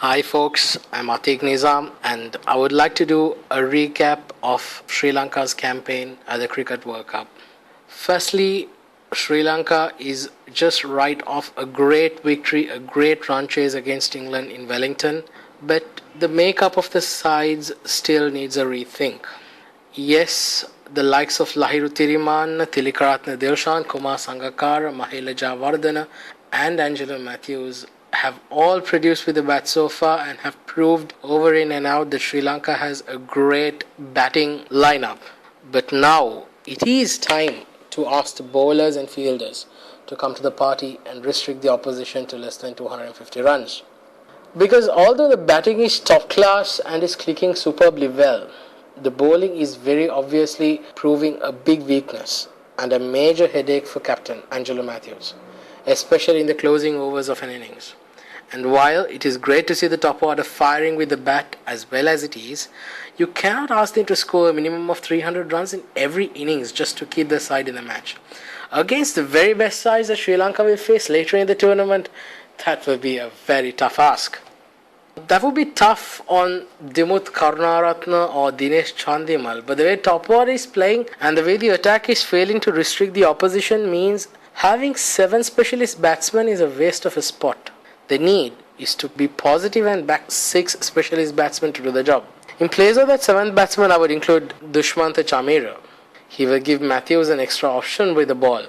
Hi folks, I'm Atiq Nizam and I would like to do a recap of Sri Lanka's campaign at the Cricket World Cup. Firstly, Sri Lanka is just right off a great victory, a great run chase against England in Wellington, but the makeup of the sides still needs a rethink. Yes, the likes of Lahiru Tiriman, Tilikaratne Dilshan, Kumar Sangakkara, Mahela Jayawardene, and Angelo Matthews have all produced with the bat so far and have proved over in and out that Sri Lanka has a great batting lineup. But now it is time to ask the bowlers and fielders to come to the party and restrict the opposition to less than 250 runs. Because although the batting is top class and is clicking superbly well, the bowling is very obviously proving a big weakness and a major headache for captain Angelo Matthews, especially in the closing overs of an innings. And while it is great to see the top order firing with the bat as well as it is, you cannot ask them to score a minimum of 300 runs in every innings just to keep the side in the match. Against the very best sides that Sri Lanka will face later in the tournament, that will be a very tough ask. That would be tough on Dimut Karunaratne or Dinesh Chandimal, but the way top order is playing and the way the attack is failing to restrict the opposition means having 7 specialist batsmen is a waste of a spot. The need is to be positive and back 6 specialist batsmen to do the job. In place of that 7th batsman, I would include Dushmantha Chamira. He will give Matthews an extra option with the ball.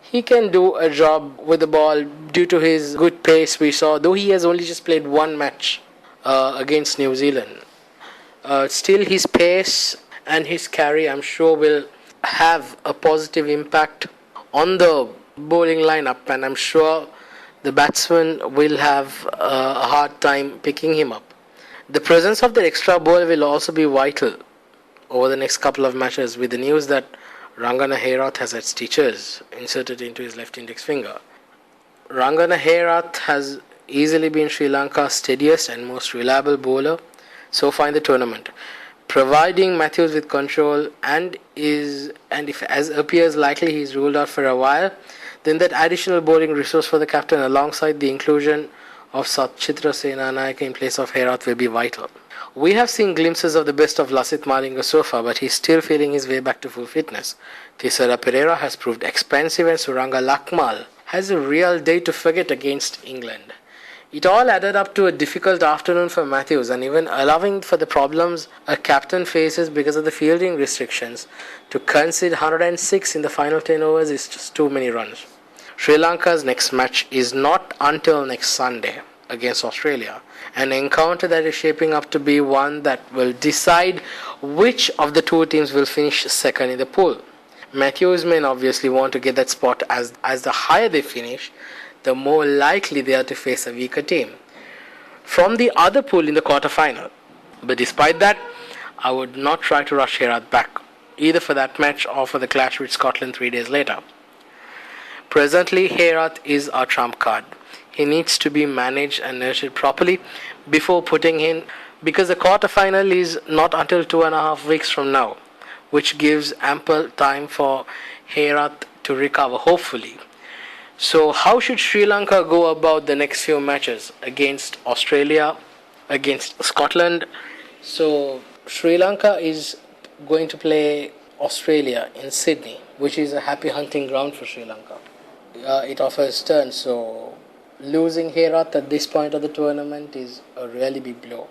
He can do a job with the ball due to his good pace we saw, though he has only just played one match against New Zealand. Still, his pace and his carry, I'm sure, will have a positive impact on the bowling lineup, and I'm sure the batsman will have a hard time picking him up. The presence of the extra ball will also be vital over the next couple of matches, with the news that Rangana Herath has had stitches inserted into his left index finger. Rangana Herath has easily been Sri Lanka's steadiest and most reliable bowler so far in the tournament, providing Matthews with control, and if as appears likely he is ruled out for a while, then that additional bowling resource for the captain alongside the inclusion of Satchitra Senanayake in place of Herath will be vital. We have seen glimpses of the best of Lasith Malinga so far, but he's still feeling his way back to full fitness. Thisara Pereira has proved expensive and Suranga Lakmal has a real day to forget against England. It all added up to a difficult afternoon for Matthews, and even allowing for the problems a captain faces because of the fielding restrictions, to concede 106 in the final 10 overs is just too many runs. Sri Lanka's next match is not until next Sunday against Australia, an encounter that is shaping up to be one that will decide which of the two teams will finish second in the pool. Matthews may obviously want to get that spot, as the higher they finish, the more likely they are to face a weaker team from the other pool in the quarter-final. But despite that, I would not try to rush Herath back, either for that match or for the clash with Scotland 3 days later. Presently, Herath is our trump card. He needs to be managed and nurtured properly before putting in, because the quarter-final is not until 2.5 weeks from now, which gives ample time for Herath to recover, hopefully. So how should Sri Lanka go about the next few matches against Australia, against Scotland? So Sri Lanka is going to play Australia in Sydney, which is a happy hunting ground for Sri Lanka. It offers turns, so losing Herath at this point of the tournament is a really big blow.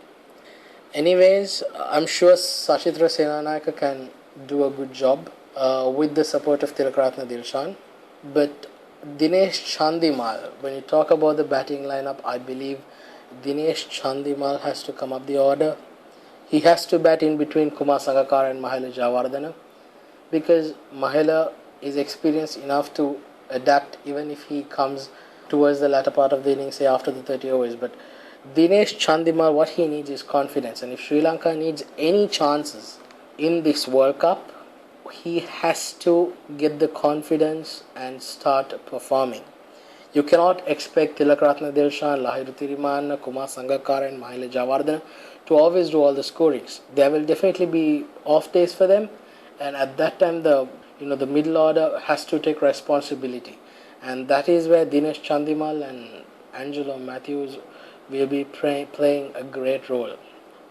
Anyways, I'm sure Sachitra Senanayake can do a good job with the support of Tilakaratne Dilshan, but Dinesh Chandimal, when you talk about the batting lineup, I believe Dinesh Chandimal has to come up the order. He has to bat in between Kumar Sangakkara and Mahela Jayawardene, because Mahela is experienced enough to adapt even if he comes towards the latter part of the innings, say after the 30 overs. But Dinesh Chandimal, what he needs is confidence, and if Sri Lanka needs any chances in this World Cup, he has to get the confidence and start performing. You cannot expect Tilakaratne Dilshan, Lahiru Tiriman, Kumar Sangakkara and Mahela Jayawardene to always do all the scorings. There will definitely be off days for them, and at that time the middle order has to take responsibility, and that is where Dinesh Chandimal and Angelo Matthews will be playing a great role.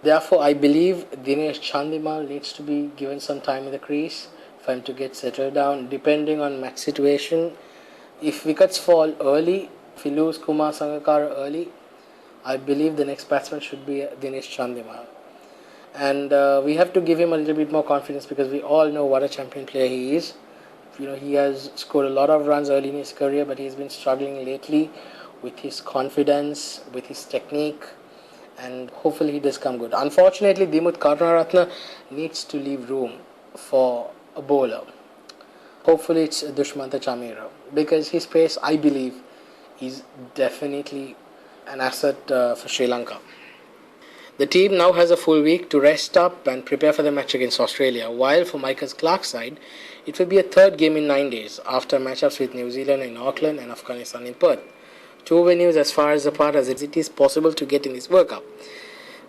Therefore, I believe Dinesh Chandimal needs to be given some time in the crease for him to get settled down, depending on match situation. If wickets fall early, if we lose Kumar Sangakkara early, I believe the next batsman should be Dinesh Chandimal. And we have to give him a little bit more confidence because we all know what a champion player he is. He has scored a lot of runs early in his career, but he's been struggling lately with his confidence, with his technique, and hopefully he does come good. Unfortunately, Dimut Karunaratne needs to leave room for a bowler. Hopefully it's Dushmantha Chamira because his pace, I believe, is definitely an asset for Sri Lanka. The team now has a full week to rest up and prepare for the match against Australia, while for Michael Clarke's side, it will be a third game in 9 days after matchups with New Zealand in Auckland and Afghanistan in Perth. Two venues as far as apart as it is possible to get in this World Cup.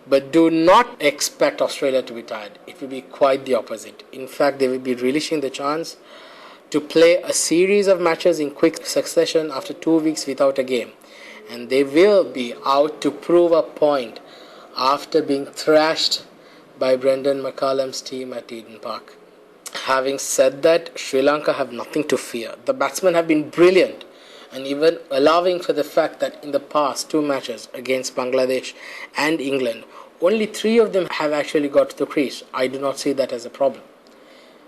But do not expect Australia to be tired. It will be quite the opposite. In fact, they will be relishing the chance to play a series of matches in quick succession after 2 weeks without a game. And they will be out to prove a point after being thrashed by Brendan McCullum's team at Eden Park. Having said that, Sri Lanka have nothing to fear. The batsmen have been brilliant, and even allowing for the fact that in the past 2 matches against Bangladesh and England, only 3 of them have actually got to the crease. I do not see that as a problem.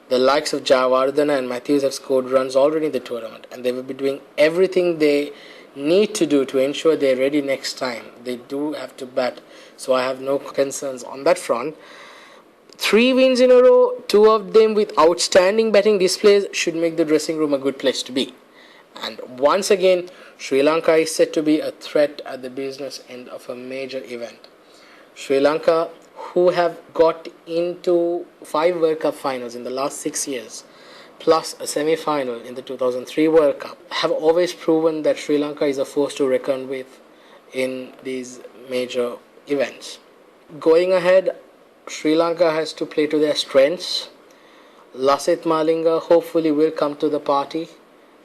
The likes of Jayawardene and Matthews have scored runs already in the tournament, and they will be doing everything they need to do to ensure they're ready next time. They do have to bat, so I have no concerns on that front. 3 wins in a row, 2 of them with outstanding batting displays, should make the dressing room a good place to be. And once again, Sri Lanka is set to be a threat at the business end of a major event. Sri Lanka, who have got into 5 World Cup finals in the last 6 years, plus a semi-final in the 2003 World Cup, have always proven that Sri Lanka is a force to reckon with in these major events. Going ahead, Sri Lanka has to play to their strengths. Lasith Malinga hopefully will come to the party,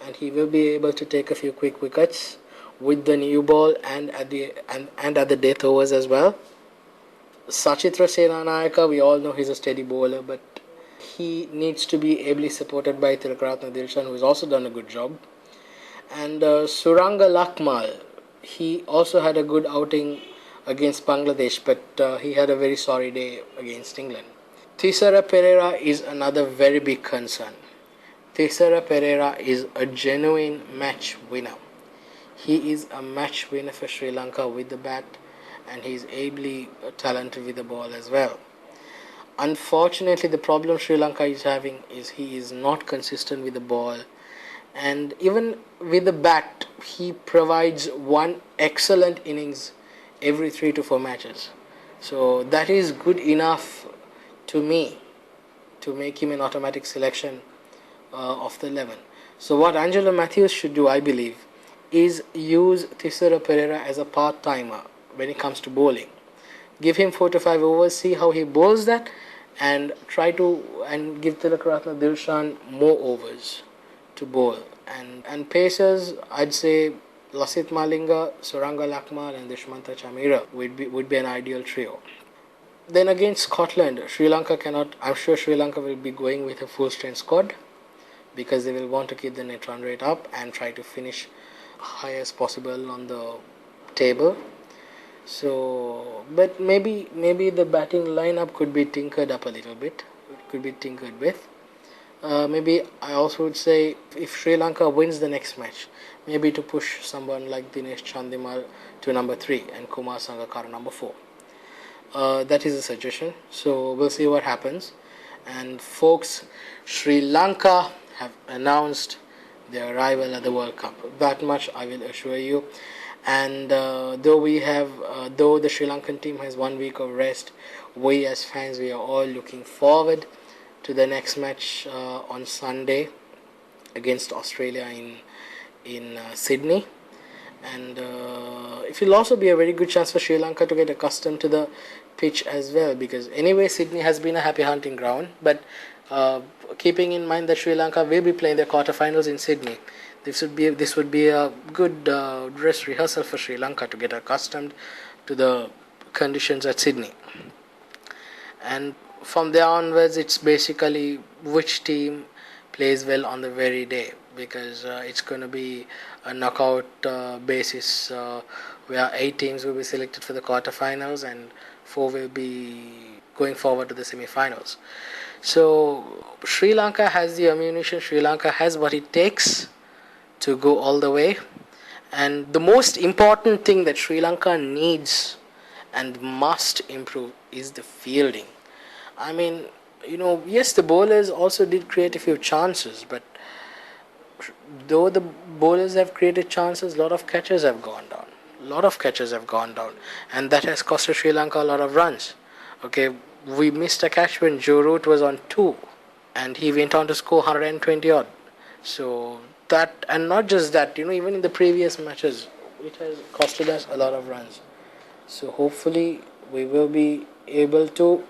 and he will be able to take a few quick wickets with the new ball and at the death overs as well. Sachitra Senanayake, we all know he's a steady bowler, but he needs to be ably supported by Tilakaratne Dilshan, who has also done a good job. And Suranga Lakmal, he also had a good outing against Bangladesh, but he had a very sorry day against England. Thisara Perera is another very big concern. Thisara Perera is a genuine match winner. He is a match winner for Sri Lanka with the bat, and he is ably talented with the ball as well. Unfortunately, the problem Sri Lanka is having is he is not consistent with the ball, and even with the bat, he provides one excellent innings every 3 to 4 matches. So that is good enough to me to make him an automatic selection of the 11. So what Angelo Matthews should do, I believe, is use Thisara Perera as a part-timer when it comes to bowling. Give him 4 to 5 overs, see how he bowls that, and try to give Tilakaratne Dilshan more overs to bowl. And pacers, I'd say Lasith Malinga, Suranga Lakmal and Dushmantha Chamira would be an ideal trio. Then against Scotland, I'm sure Sri Lanka will be going with a full strength squad because they will want to keep the net run rate up and try to finish high as possible on the table. So, but maybe the batting lineup could be tinkered up a little bit. It could be tinkered with. Maybe I also would say if Sri Lanka wins the next match, maybe to push someone like Dinesh Chandimal to number 3 and Kumar Sangakkara number 4. That is a suggestion. So we'll see what happens. And folks, Sri Lanka have announced their arrival at the World Cup. That much I will assure you. And though the Sri Lankan team has 1 week of rest, we as fans, we are all looking forward to the next match on Sunday against Australia in Sydney. And it will also be a very good chance for Sri Lanka to get accustomed to the pitch as well, because anyway Sydney has been a happy hunting ground, but keeping in mind that Sri Lanka will be playing their quarterfinals in Sydney, This would be a good dress rehearsal for Sri Lanka to get accustomed to the conditions at Sydney. And from there onwards, it's basically which team plays well on the very day, because it's going to be a knockout basis where 8 teams will be selected for the quarterfinals and 4 will be going forward to the semi-finals. So Sri Lanka has the ammunition, Sri Lanka has what it takes to go all the way. And the most important thing that Sri Lanka needs and must improve is the fielding. I mean, yes, the bowlers also did create a few chances, but though the bowlers have created chances, a lot of catches have gone down. A lot of catches have gone down, and that has costed Sri Lanka a lot of runs. Okay, we missed a catch when Joe Root was on 2, and he went on to score 120 odd. So that, and not just that, even in the previous matches, it has costed us a lot of runs. So hopefully we will be able to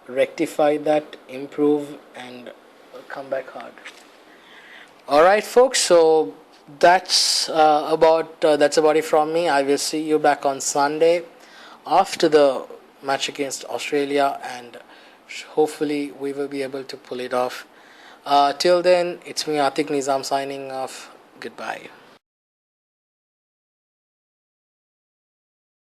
rectify that, improve, and come back hard. All right, folks. So that's about it from me. I will see you back on Sunday after the match against Australia, and hopefully we will be able to pull it off. Till then, it's me, Atik Nizam, signing off. Goodbye.